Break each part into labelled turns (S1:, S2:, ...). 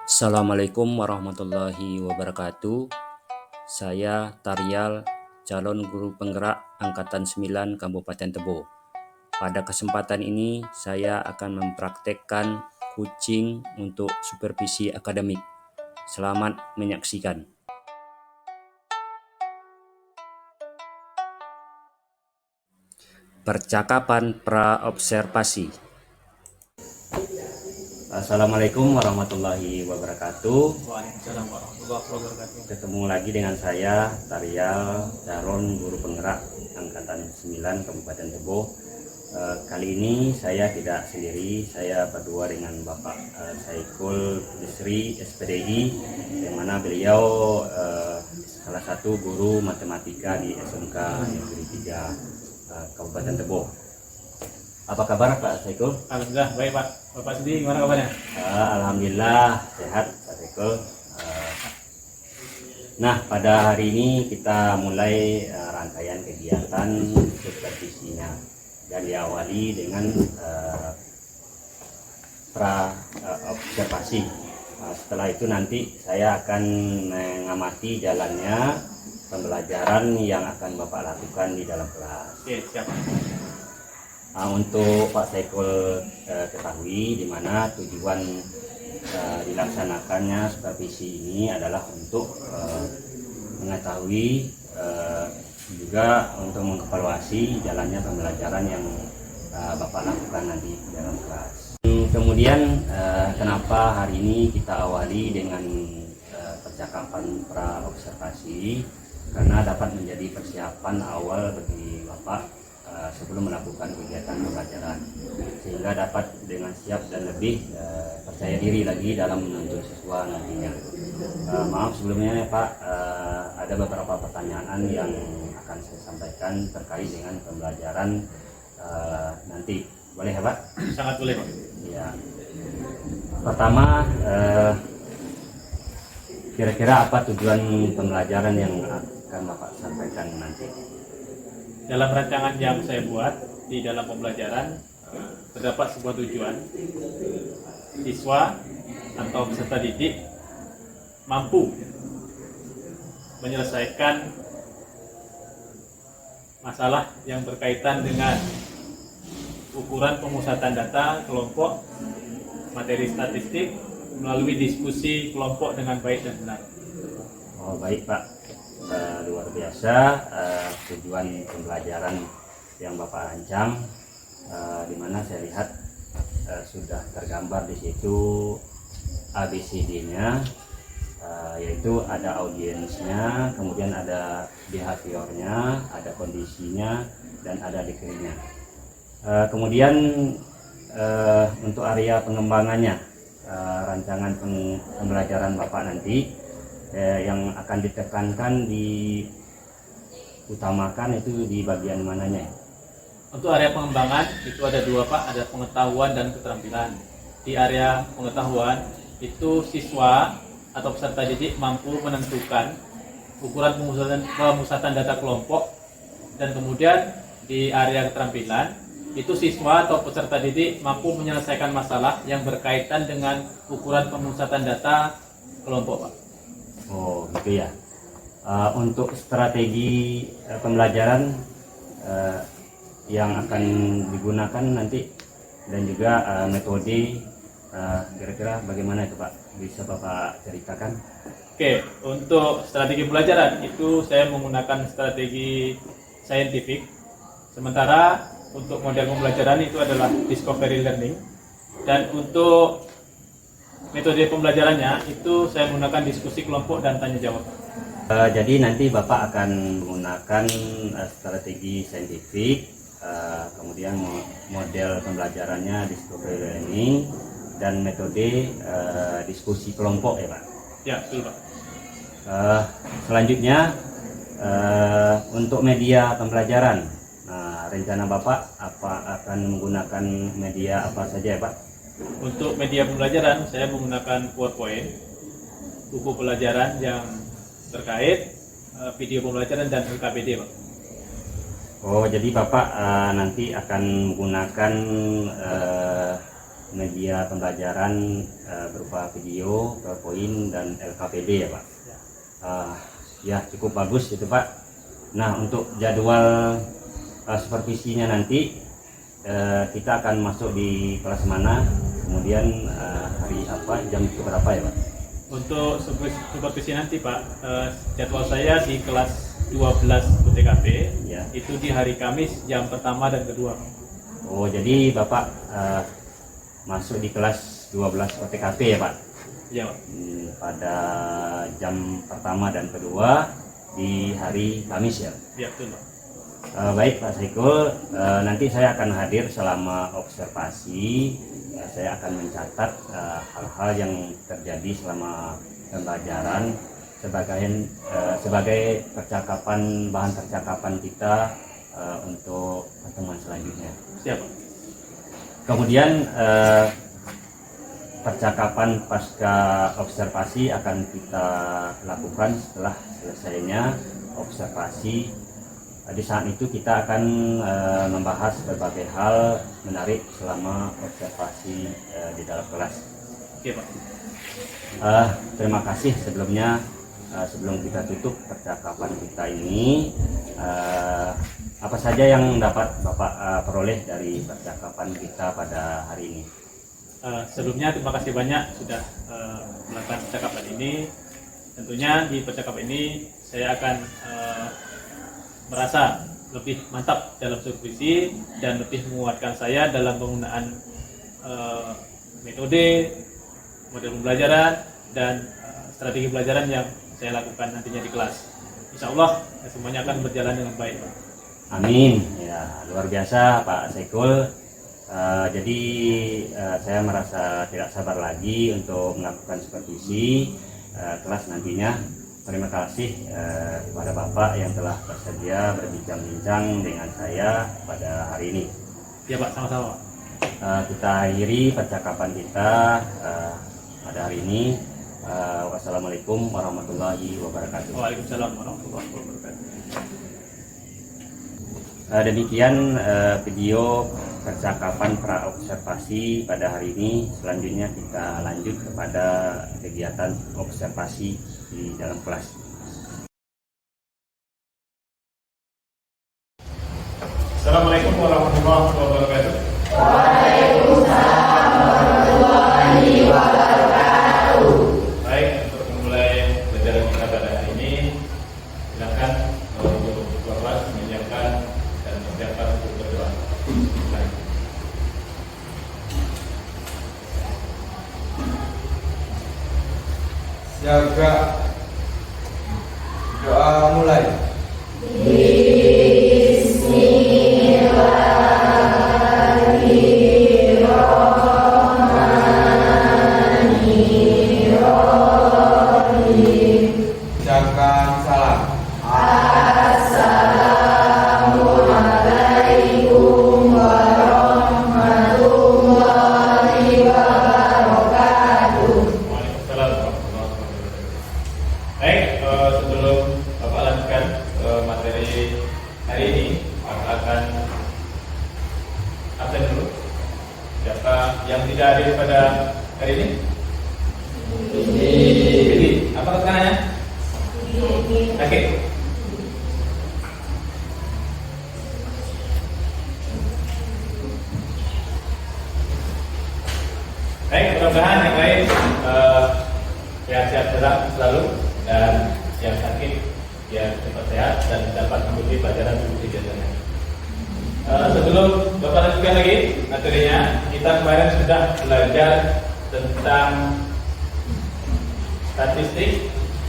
S1: Assalamualaikum warahmatullahi wabarakatuh. Saya Taryal, calon guru penggerak Angkatan 9 Kabupaten Tebo. Pada kesempatan ini saya akan mempraktekkan coaching untuk supervisi akademik. Selamat menyaksikan. Percakapan praobservasi. Assalamualaikum warahmatullahi wabarakatuh.
S2: Waalaikumsalam warahmatullahi wabarakatuh.
S1: Ketemu lagi dengan saya Taryal, calon guru penggerak Angkatan 9 Kabupaten Tebo. Kali ini saya tidak sendiri, saya berdua dengan Bapak Saikul Bisri SPDI, yang mana beliau salah satu guru matematika di SMK Negeri 3 Kabupaten Tebo. Apa kabar Pak Saikul?
S2: Alhamdulillah baik Pak. Bapak sendiri gimana kabarnya?
S1: Alhamdulillah sehat Pak Saikul. Nah, pada hari ini kita mulai rangkaian kegiatan supervisinya dan diawali dengan observasi. Setelah itu nanti saya akan mengamati jalannya pembelajaran yang akan Bapak lakukan di dalam kelas.
S2: Oke, siap.
S1: Untuk Pak Saikul ketahui di mana tujuan dilaksanakannya supervisi ini adalah untuk mengetahui juga untuk mengevaluasi jalannya pembelajaran yang Bapak lakukan nanti di dalam kelas. Kemudian kenapa hari ini kita awali dengan percakapan praobservasi, karena dapat menjadi persiapan awal bagi Bapak sebelum melakukan kegiatan pembelajaran, sehingga dapat dengan siap dan lebih percaya diri lagi dalam menuntut siswa nantinya. Maaf sebelumnya ya Pak, ada beberapa pertanyaan yang akan saya sampaikan terkait dengan pembelajaran nanti. Boleh ya Pak?
S2: Sangat boleh Pak.
S1: Ya. Pertama, kira-kira apa tujuan pembelajaran yang akan Bapak sampaikan nanti?
S2: Dalam rancangan yang saya buat di dalam pembelajaran terdapat sebuah tujuan. Siswa atau peserta didik mampu menyelesaikan masalah yang berkaitan dengan ukuran pemusatan data kelompok, materi statistik melalui diskusi kelompok dengan baik dan benar.
S1: Oh baik Pak, luar biasa tujuan pembelajaran yang Bapak rancang, di mana saya lihat sudah tergambar di situ ABCD-nya, yaitu ada audiensnya, kemudian ada behaviornya, ada kondisinya, dan ada decree-nya. Kemudian untuk area pengembangannya, rancangan pembelajaran Bapak nanti yang akan ditekankan diutamakan itu di bagian mananya?
S2: Untuk area pengembangan itu ada dua Pak, ada pengetahuan dan keterampilan. Di area pengetahuan itu siswa atau peserta didik mampu menentukan ukuran pemusatan data kelompok, dan kemudian di area keterampilan itu siswa atau peserta didik mampu menyelesaikan masalah yang berkaitan dengan ukuran pemusatan data kelompok Pak.
S1: Oh gitu ya. Untuk strategi pembelajaran yang akan digunakan nanti dan juga metode, kira-kira bagaimana itu Pak? Bisa Bapak ceritakan?
S2: Oke, untuk strategi pembelajaran itu saya menggunakan strategi saintifik. Sementara untuk model pembelajaran itu adalah discovery learning, dan untuk metode pembelajarannya itu saya menggunakan diskusi kelompok dan tanya jawab.
S1: Jadi nanti Bapak akan menggunakan strategi saintifik, kemudian model pembelajarannya discovery learning, dan metode diskusi kelompok ya Pak?
S2: Ya, betul Pak.
S1: Selanjutnya untuk media pembelajaran, rencana Bapak akan menggunakan media apa saja ya Pak?
S2: Untuk media pembelajaran saya menggunakan PowerPoint, buku pelajaran yang terkait, video pembelajaran, dan LKPD Pak.
S1: Oh jadi Bapak nanti akan menggunakan media pembelajaran berupa video, PowerPoint dan LKPD ya Pak. Ya cukup bagus itu Pak. Nah untuk jadwal supervisinya nanti kita akan masuk di kelas mana, kemudian hari apa, jam berapa ya Pak?
S2: Untuk supervisi nanti Pak, jadwal saya di kelas 12 UTKP
S1: Ya.
S2: itu di hari Kamis jam pertama dan kedua.
S1: Oh jadi Bapak masuk di kelas 12 OTKP ya Pak?
S2: Ya Pak.
S1: Pada jam pertama dan kedua di hari Kamis ya?
S2: Ya betul Pak.
S1: Baik Pak Saikul, nanti saya akan hadir selama observasi. Saya akan mencatat hal-hal yang terjadi selama pembelajaran sebagai percakapan, bahan percakapan kita untuk pertemuan selanjutnya.
S2: Siap Pak.
S1: Kemudian percakapan pasca observasi akan kita lakukan setelah selesainya observasi. Di saat itu kita akan membahas berbagai hal menarik selama observasi di dalam kelas.
S2: Oke Pak.
S1: Terima kasih sebelumnya. Sebelum kita tutup percakapan kita ini, apa saja yang dapat Bapak peroleh dari percakapan kita pada hari ini?
S2: Sebelumnya terima kasih banyak sudah melakukan percakapan ini. Tentunya di percakapan ini saya akan merasa lebih mantap dalam supervisi dan lebih menguatkan saya dalam penggunaan metode, model pembelajaran dan strategi pelajaran yang saya lakukan nantinya di kelas. Insya Allah semuanya akan berjalan dengan baik Pak.
S1: Amin. Ya, luar biasa Pak Saikul. Jadi saya merasa tidak sabar lagi untuk melakukan supervisi kelas nantinya. Terima kasih kepada Bapak yang telah bersedia berbincang-bincang dengan saya pada hari ini.
S2: Ya Pak, sama-sama.
S1: Kita akhiri percakapan kita pada hari ini. Wassalamualaikum warahmatullahi wabarakatuh.
S2: Waalaikumsalam warahmatullahi wabarakatuh.
S1: Demikian video percakapan praobservasi pada hari ini. Selanjutnya kita lanjut kepada kegiatan observasi di dalam kelas.
S2: Assalamualaikum warahmatullahi wabarakatuh.
S3: Waalaikumsalam warahmatullahi wabarakatuh.
S2: Baik, untuk memulai pelajaran kita pada hari ini, silakan untuk Bapak menyiapkan dan mempersiapkan untuk berdoa. Baik.
S3: Jaga doa mulai. Ucapkan salam. Assalamualaikum warahmatullahi wabarakatuh.
S2: Waalaikumsalam warahmatullahi wabarakatuh. Baik, sebelum Bapak lanjutkan materi hari ini, Bapak akan absen dulu. Siapa yang tidak hadir pada hari ini? Jadi, apa keterangannya? Oke. Baik, mudah-mudahan yang lain sehat-sehat selalu dan yang sakit ya cepat sehat dan dapat mengikuti pelajaran di biasanya. Sebelum Bapak lanjutkan lagi materinya, kita kemarin sudah belajar tentang statistik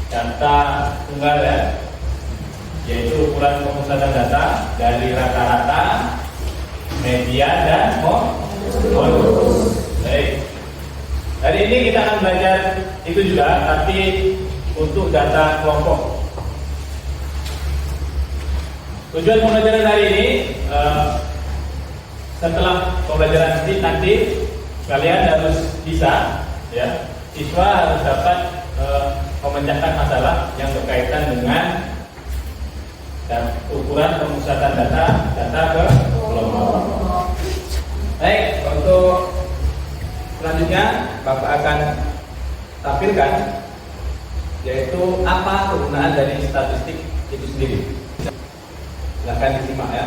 S2: data tunggal ya, yaitu ukuran pemusatan data dari rata-rata, median dan modus. Baik. Hari ini kita akan belajar itu juga, tapi untuk data kelompok. Tujuan pembelajaran hari ini, setelah pembelajaran nanti kalian harus bisa, ya, siswa harus dapat memecahkan masalah yang berkaitan dengan ukuran pemusatan data ke kelompok. Baik, untuk selanjutnya Bapak akan tampilkan yaitu apa kegunaan dari statistik itu sendiri. Silakan disimak ya.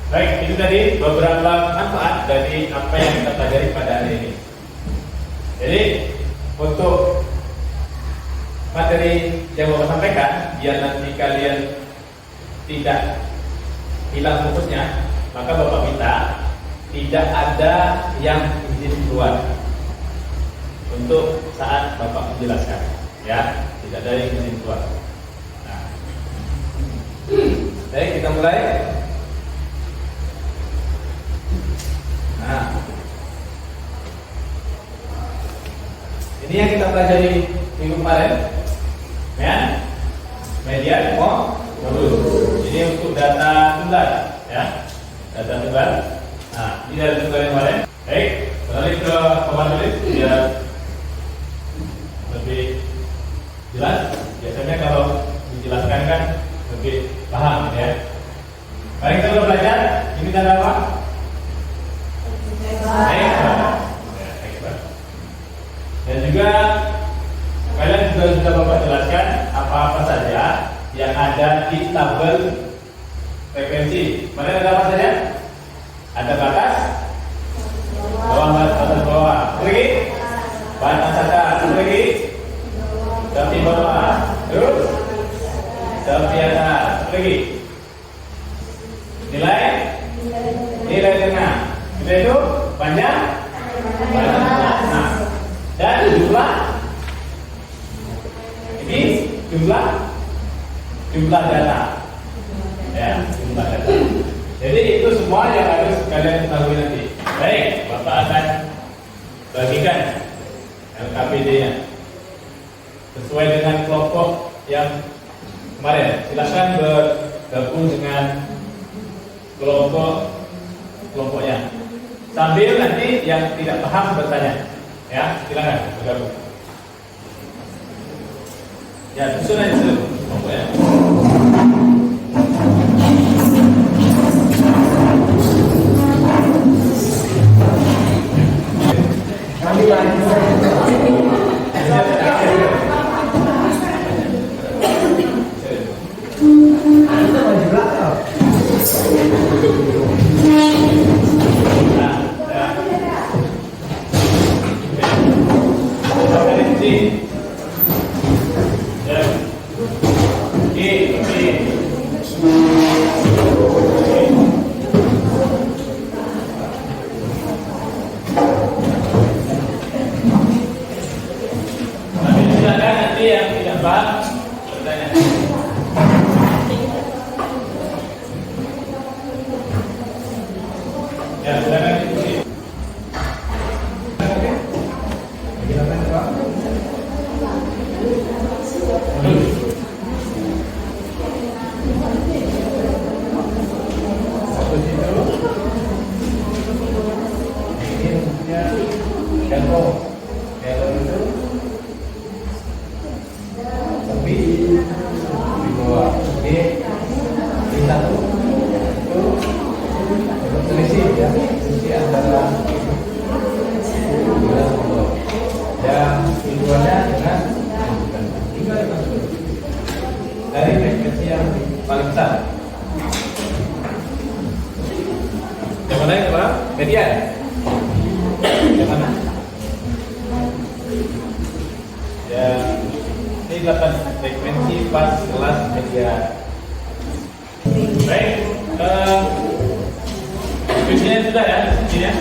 S2: Baik, itu tadi beberapa manfaat dari apa yang kita pelajari pada hari ini. Jadi untuk materi yang Bapak sampaikan, biar nanti kalian tidak hilang fokusnya, maka Bapak minta tidak ada yang izin keluar untuk saat Bapak menjelaskan, ya, tidak ada yang izin keluar. Nah, baik, kita mulai. Nah, ini yang kita pelajari minggu kemarin, ya, median modul. Ini untuk data tunggal, ya, data tunggal. Nah, ini data tunggal yang kemarin. Baik, balik ke pematulis biar lebih jelas. Biasanya kalau dijelaskan kan lebih paham, ya. Baik, kita belajar. Ini data apa? Dan juga kalian juga sudah Bapak jelaskan apa-apa saja yang ada di tabel frekuensi. Mana ada apa saja? Ada batas bawah, batas bawah, lagi batas atas, lagi tepi bawah, terus tepi atas, lagi nilai tengah. Itu panjang, nah, dan jumlah ini jumlah data, ya, jumlah data. Jadi itu semua yang harus kalian ketahui nanti. Baik, Bapak akan bagikan LKPD-nya sesuai dengan kelompok yang kemarin. Silakan bergabung dengan kelompoknya. Sambil nanti yang tidak paham bertanya, ya, silakan bergabung. Ya, susun aja kelompoknya. Dari frekuensi yang paling besar. Yang mana ya Pak? Median. Yang mana? Ya, ini 8 frekuensi pas kelas median. Baik, frekuensinya sudah ya, ini ya.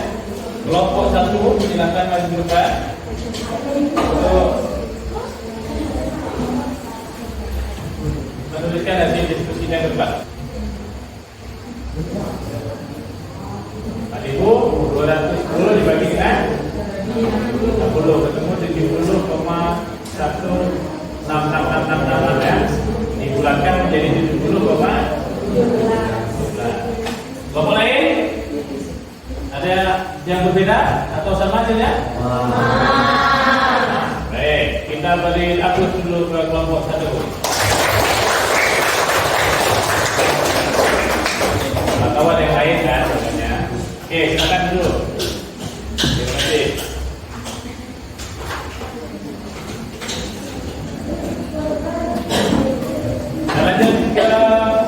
S2: Kelompok 1 silakan maju ke depan untuk menuliskan hasil diskusinya ke depan. 4.210 dibagi dengan 60 ketemu 70,16666 ya. Dibulatkan menjadi 70,12. Kelompok lain ada yang berbeda atau sama hasilnya? Baik, kita beri aplaus dulu ke kelompok 1. Kawan yang lain kan sebenarnya. Oke, silakan dulu. Terima kasih. Kita lanjut ke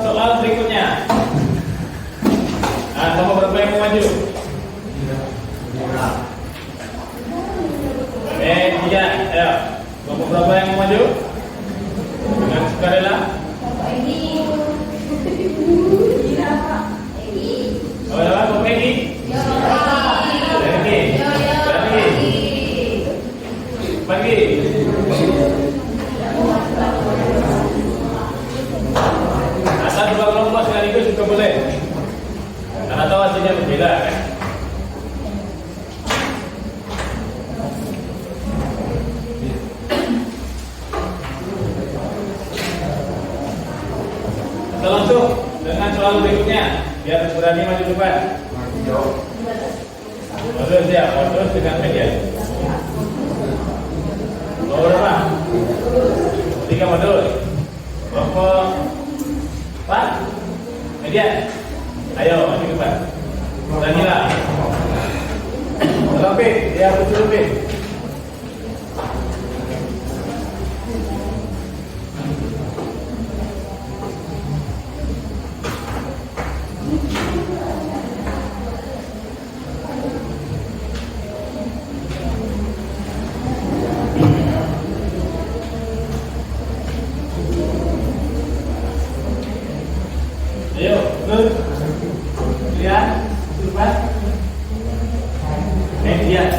S2: soal berikutnya. Nah, nomor berapa yang mau maju? Iya, ayo. Nomor berapa yang mau maju? Dengan sukarela. Oh, ada apa, Peggy? Pagi. Asal dua kelompok sekaligus juga boleh. Karena tahu hasilnya berbeda kan? Kita langsung dengan soal berikutnya. Biar berani maju depan. Modus ya, modus dengan media. Nomor berapa? 3 modul. Kelompok 4 media. Ayo maju depan. Beranilah. Lebih, dia betul lebih. Ayo, good. Lihat, cepat. Media.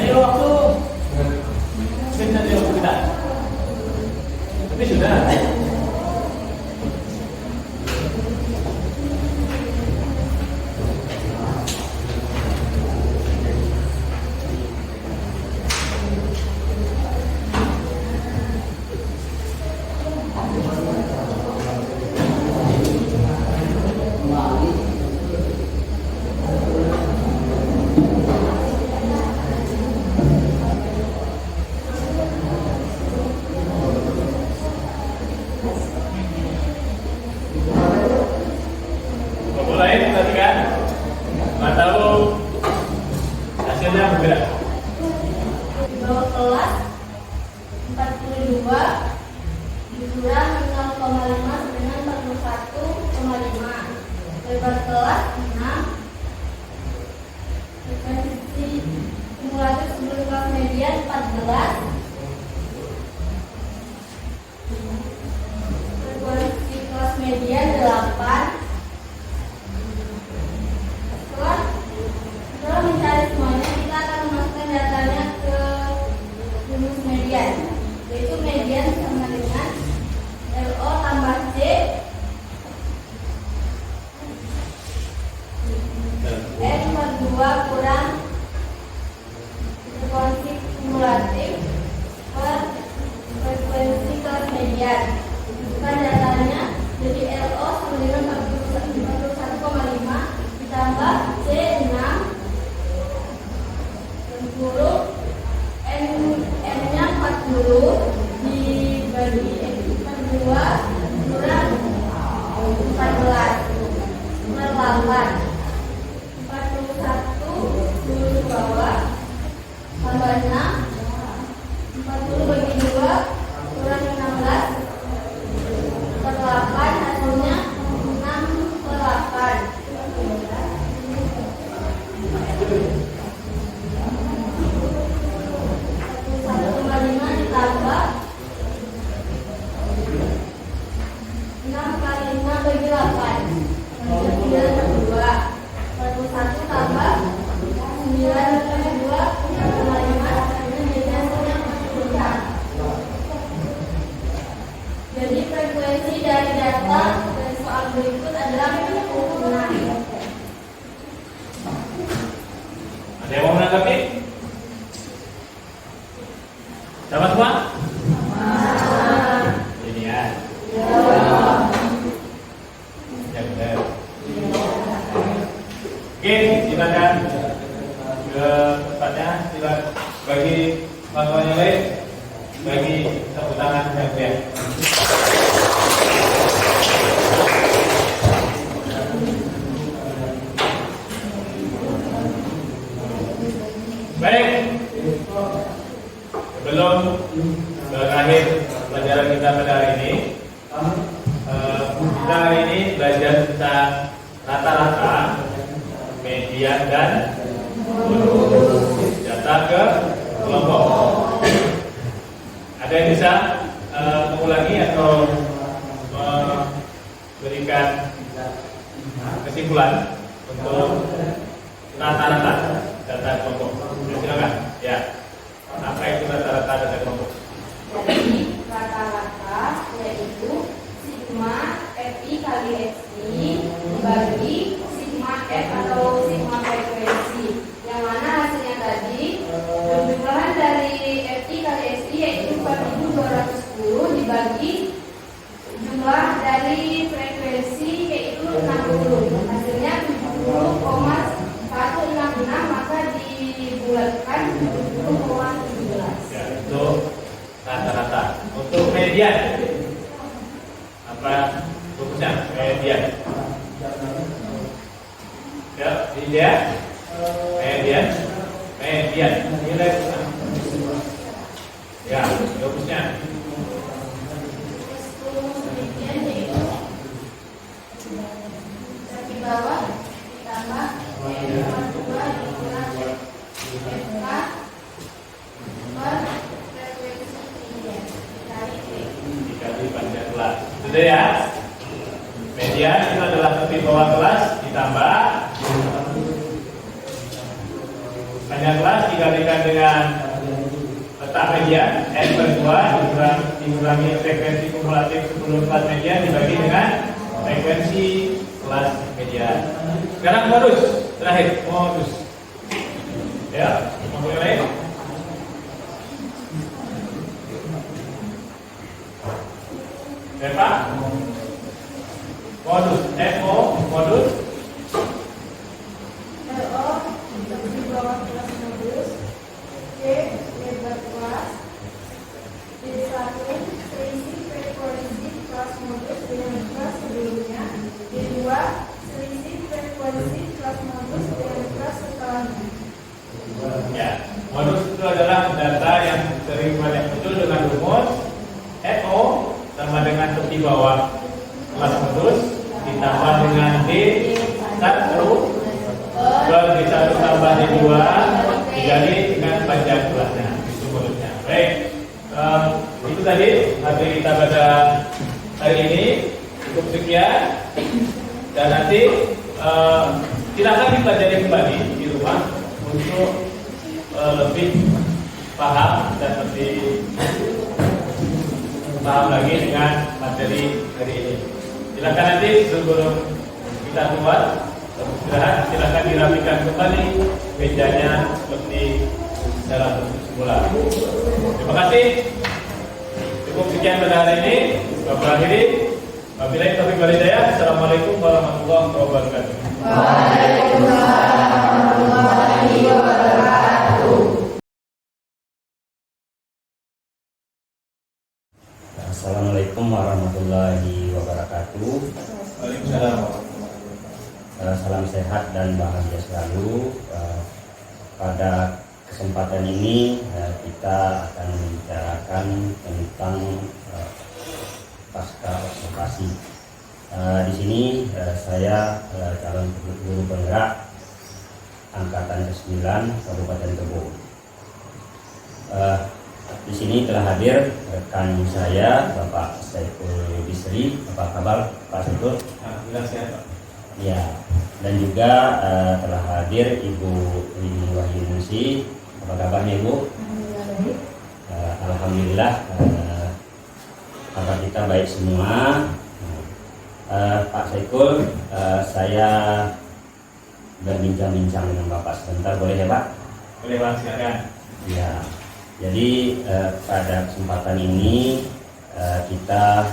S2: Ayo waktu. Sebentar waktu kita. Tapi sudah. Lain perhatikan, nggak tahu hasilnya berbeda.
S4: Bawah kelas 42 dikurang 0,5 dengan 41,5. Lebar kelas 6. Frekuensi kumulatif sebelum kelas median 14. Frekuensi kelas median 8. Setelah mencari semuanya, kita akan memasukkan datanya ke rumus median, yaitu median sama dengan LO tambah C N per 2 kurang frekuensi kumulatif per frekuensi kelas median. Masukkan datanya, jadi LO sama dengan 41,5 ditambah C 6 N-nya 40 dibagi per 2 kurang 14 per 8 41 dulu bawah tambah 6 40 bagi 2 kurang 16 per 8 hasilnya 6 per 8. 1,5 ditambah 6 kali 5 bagi 8 9 per 2
S2: Ada yang mau menanggapi? Sama semua? Ini ya. Ya benar. Oke, silakan ke tempatnya. Silakan bagi kawan-kawan yang lain, bagi tepuk tangan yang baik. Baik, sebelum berakhir pelajaran kita pada hari ini, kita hari ini belajar tentang rata-rata, median dan data ke kelompok. Ada yang bisa mengulangi atau memberikan kesimpulan untuk rata-rata data kelompok? Silakan. Ya. Apa itu rata-rata data kelompok?
S4: Jadi rata-rata yaitu sigma FI kali XI dibagi sigma F atau sigma frekuensi, yang mana hasilnya tadi penjumlahan dari FI kali XI yaitu 4210 dibagi jumlah dari frekuensi yaitu 60, hasilnya 70,166, maka dibulatkan 70,17.
S2: Ya, itu rata-rata. Untuk median, apa rumusnya? Median. Ya, median. Nilai. Ya, rumusnya.
S4: Kemudian yaitu dari bawah ditambah F2 dikurang F4 per frekuensi median dikali P.
S2: Dikali panjang kelas. Itu ya. Median itu adalah tepi bawah kelas ditambah panjang kelas dikalikan dengan letak median N per 2 dikurangi frekuensi kumulatif sebelum kelas median dibagi dengan frekuensi kelas median. Sekarang modus terakhir, modus. Ya, mau yang lain? Berapa? Modus, FO, modus.
S4: LO di bawah kelas modus, C lebar kelas, D1 selisih frekuensi kelas modus dengan kelas sebelumnya, D2 selisih frekuensi kelas modus dengan kelas setelahnya.
S2: Ya, modus itu adalah data yang sering banyak muncul dengan rumus FO sama dengan tepi bawah kelas modus ditambah dengan D1 per D1 tambah D2 dikali dengan panjang kelasnya. Itu modusnya. Baik, itu tadi materi kita pada hari ini. Cukup sekian, dan nanti silakan dipelajari kembali di rumah untuk lebih paham dan lebih paham lagi dengan materi hari ini. Silakan nanti sebelum kita keluar istirahat, silakan dirapikan kembali mejanya seperti dalam semula. Terima kasih. Cukup sekian pada hari ini. Bapak akhiri. Wabillahi taufiq wal hidayah. Assalamualaikum warahmatullahi wabarakatuh.
S3: Waalaikumsalam warahmatullahi wabarakatuh.
S1: Assalamualaikum warahmatullahi wabarakatuh.
S2: Waalaikumsalam.
S1: Salam sehat dan bahagia selalu. Pada kesempatan ini kita akan membicarakan tentang pasca observasi. Di sini saya calon guru penggerak angkatan ke-9 Kabupaten Tebo. Di sini telah hadir rekan saya Bapak Saiful Bisri. Apa kabar Pak Saiful?
S2: Alhamdulillah sehat, Pak.
S1: Ya, dan juga telah hadir Ibu Rini Wahyuningsi. Apa kabarnya Ibu? Alhamdulillah, kabar kita baik semua. Pak Saiful, saya berbincang-bincang dengan Bapak sebentar, boleh ya Pak?
S2: Boleh Pak, silakan.
S1: Ya, jadi pada kesempatan ini kita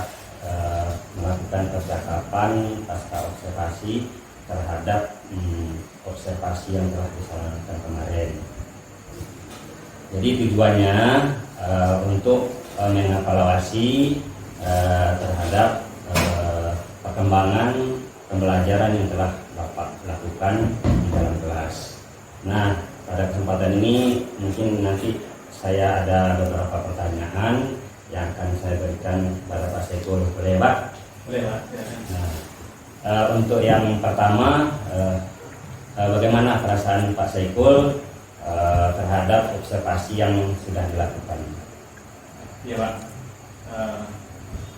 S1: melakukan percakapan pasca observasi terhadap observasi yang telah dilaksanakan kemarin. Jadi tujuannya untuk mengevaluasi terhadap perkembangan pembelajaran yang telah Bapak lakukan di dalam kelas. Nah, pada kesempatan ini mungkin nanti saya ada beberapa pertanyaan yang akan saya berikan kepada Pak Saiful. Boleh Pak?
S2: Boleh Pak, silakan.
S1: Nah, untuk yang pertama, bagaimana perasaan Pak Saiful terhadap observasi yang sudah dilakukan?
S2: Iya Pak,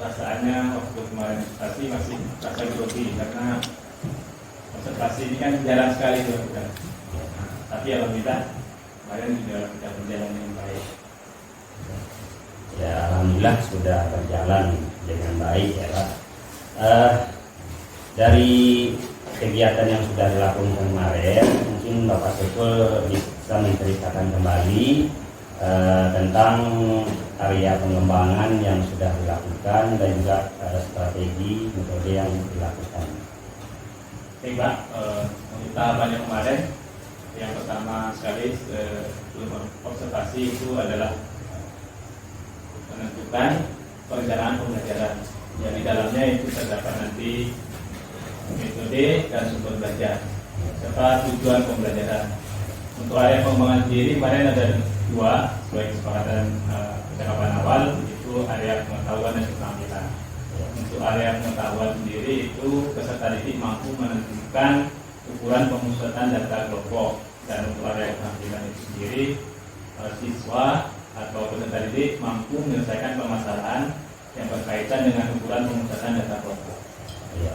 S2: perasaannya waktu kemarin observasi masih rasa grogi karena observasi ini kan jarang sekali dilakukan. Tapi alhamdulillah kemarin sudah berjalan dengan baik.
S1: Ya, alhamdulillah sudah berjalan dengan baik ya Pak. Dari kegiatan yang sudah dilakukan kemarin, mungkin Bapak Saiful bisa menceritakan kembali tentang area pengembangan yang sudah dilakukan dan juga strategi metode yang dilakukan.
S2: Baik Pak, untuk tahapan yang kemarin, yang pertama sekali sebelum observasi itu adalah menentukan perencanaan pembelajaran. Yang di dalamnya itu terdapat nanti metode dan sumber belajar serta tujuan pembelajaran. Untuk area pengembangan sendiri kemarin ada dua sesuai kesepakatan percakapan awal, yaitu area pengetahuan dan keterampilan. Untuk area pengetahuan sendiri itu peserta didik mampu menentukan ukuran pemusatan data kelompok, dan untuk area keterampilan itu sendiri siswa atau peserta didik mampu menyelesaikan permasalahan yang berkaitan dengan ukuran pemusatan data kelompok.
S1: Ya.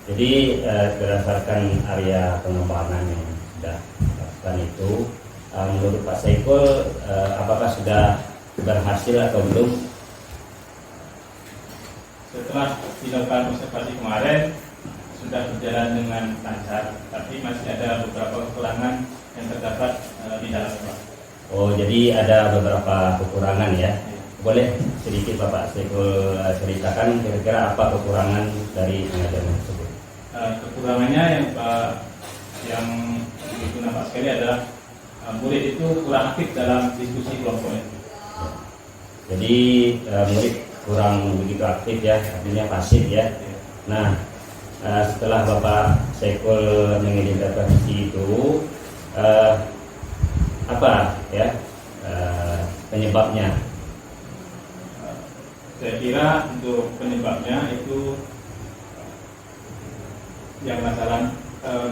S1: Jadi berdasarkan area pengembangan yang sudah dilakukan itu, menurut Pak Saiful, apakah sudah berhasil atau belum?
S2: Setelah dilakukan observasi kemarin sudah berjalan dengan lancar, tapi masih ada beberapa kekurangan yang terdapat di dalamnya.
S1: Oh, jadi ada beberapa kekurangan ya. Boleh sedikit Bapak Saiful ceritakan kira-kira apa kekurangan dari pengajaran tersebut?
S2: Kekurangannya yang begitu nampak sekali adalah murid itu kurang aktif dalam diskusi kelompoknya.
S1: Jadi murid kurang begitu aktif ya, artinya pasif ya. Nah, setelah Bapak Saiful mengidentifikasi itu, apa ya penyebabnya?
S2: Saya kira untuk penyebabnya itu yang masalah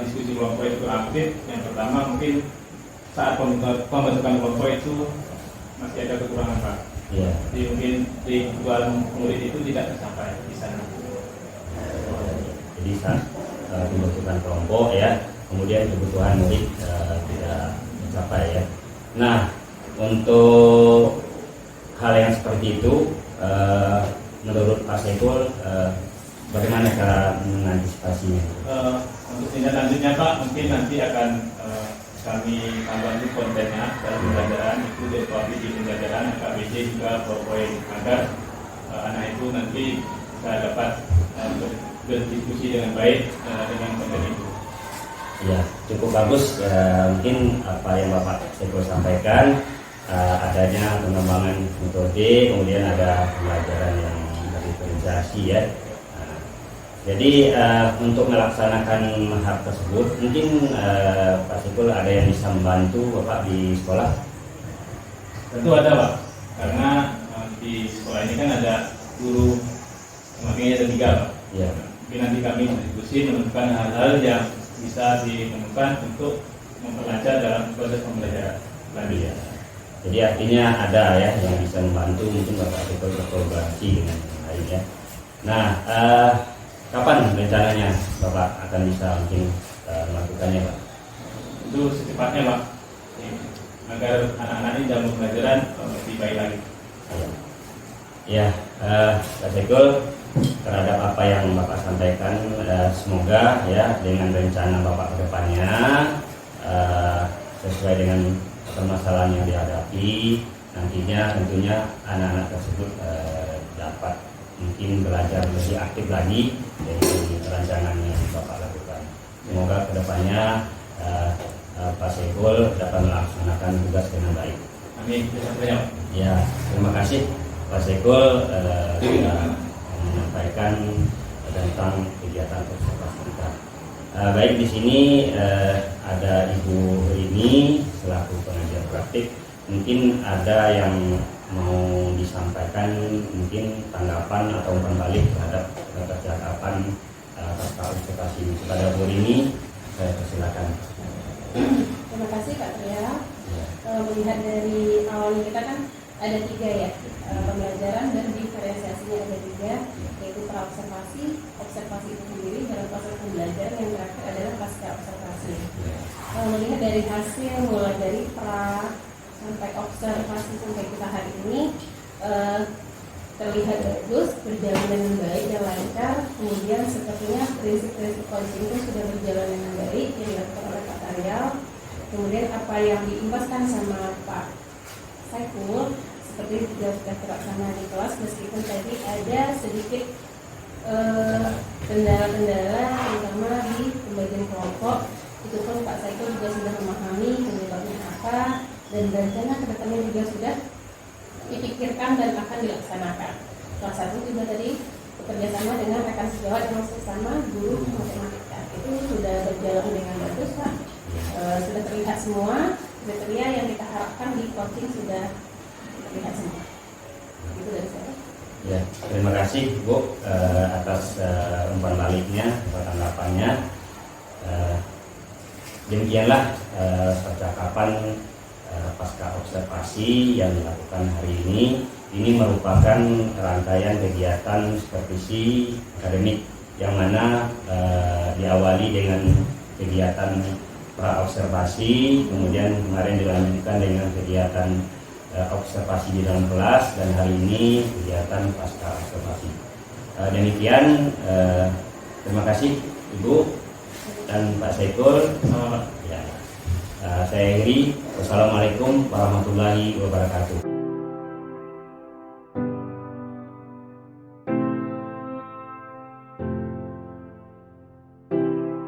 S2: diskusi kelompok itu aktif. Yang pertama mungkin saat pembentukan kelompok itu masih ada kekurangan Pak.
S1: Ya.
S2: Jadi mungkin kebutuhan murid itu tidak tercapai di sana.
S1: Jadi saat pembentukan kelompok ya, kemudian kebutuhan murid tidak tercapai ya. Nah, untuk hal yang seperti itu, menurut Pak Saiful, bagaimana cara mengantisipasinya?
S2: Untuk tindak lanjutnya Pak, mungkin nanti akan kami tambah kontennya dalam pembelajaran itu berupa video pembelajaran, KBJ juga PowerPoint agar anak itu nanti bisa dapat berdiskusi dengan baik dengan konten itu.
S1: Ya, cukup bagus. Mungkin apa yang Bapak Saiful sampaikan, adanya pengembangan metode, kemudian ada pembelajaran yang diferensiasi ya. Jadi untuk melaksanakan hal tersebut, mungkin Pak Saiful ada yang bisa membantu Bapak di sekolah?
S2: Tentu ada Pak, karena di sekolah ini kan ada guru, makanya ada 3 Pak.
S1: Ya.
S2: Mungkin nanti kami berdiskusi menentukan hal-hal yang bisa ditemukan untuk memperlancar dalam proses pembelajaran.
S1: Ya. Jadi artinya ada ya yang bisa membantu, mungkin Bapak Saiful berkolaborasi dengan yang lain ya. Nah, kapan rencananya Bapak akan bisa mungkin melakukannya Pak?
S2: Itu secepatnya Pak, agar anak-anak ini dalam pembelajaran lebih baik lagi.
S1: Ya, Pak Saiful, terhadap apa yang Bapak sampaikan, semoga ya dengan rencana Bapak ke depannya sesuai dengan permasalahan yang dihadapi. Nantinya tentunya anak-anak tersebut dapat mungkin belajar lebih aktif lagi dari perancangan yang Bapak lakukan. Semoga kedepannya Pak Saiful dapat melaksanakan tugas dengan baik.
S2: Amin.
S1: Ya, terima kasih Pak Saiful sudah menyampaikan tentang kegiatan observasi kita. Baik, di sini ada Ibu Rini selaku pengajar praktik. Mungkin ada yang mau disampaikan, mungkin tanggapan atau umpan balik terhadap percakapan pasca observasi ini. Kepada Bu Rini, saya persilakan.
S3: Terima kasih Pak Tria. Kalau melihat dari awalnya kita kan ada 3 ya, pembelajaran dan diferensiasinya ada 3, yaitu praobservasi, observasi itu sendiri, dan proses pembelajaran yang terakhir adalah pasca observasi. Kalau melihat dari hasil mulai dari pra sampai observasi sampai kita hari ini terlihat bagus, berjalan dengan baik dan lancar. Kemudian sepertinya prinsip-prinsip coaching itu sudah berjalan dengan baik yang dilakukan oleh Pak Tarial. Kemudian apa yang diimbaskan sama Pak Saiful seperti sudah terlaksana di kelas, meskipun tadi ada sedikit kendala-kendala terutama di pembagian kelompok. Itu pun Pak Saiful juga sudah memahami penyebabnya apa, dan rencana kedepannya juga sudah dipikirkan dan akan dilaksanakan. Salah satu juga tadi bekerjasama dengan rekan sejawat yang sesama guru matematika. Itu sudah berjalan dengan bagus Pak. Sudah terlihat semua kriteria yang kita harapkan di coaching sudah terlihat semua. Itu dari saya.
S1: Ya, terima kasih Bu atas umpan baliknya, tanggapannya. Demikianlah percakapan pasca observasi yang dilakukan hari ini. Ini merupakan rangkaian kegiatan supervisi akademik yang mana diawali dengan kegiatan pra-observasi, kemudian kemarin dilanjutkan dengan kegiatan observasi di dalam kelas, dan hari ini kegiatan pasca observasi. Demikian, terima kasih Ibu dan Pak Saiful. Ya. Saya akhiri. Wassalamualaikum warahmatullahi wabarakatuh.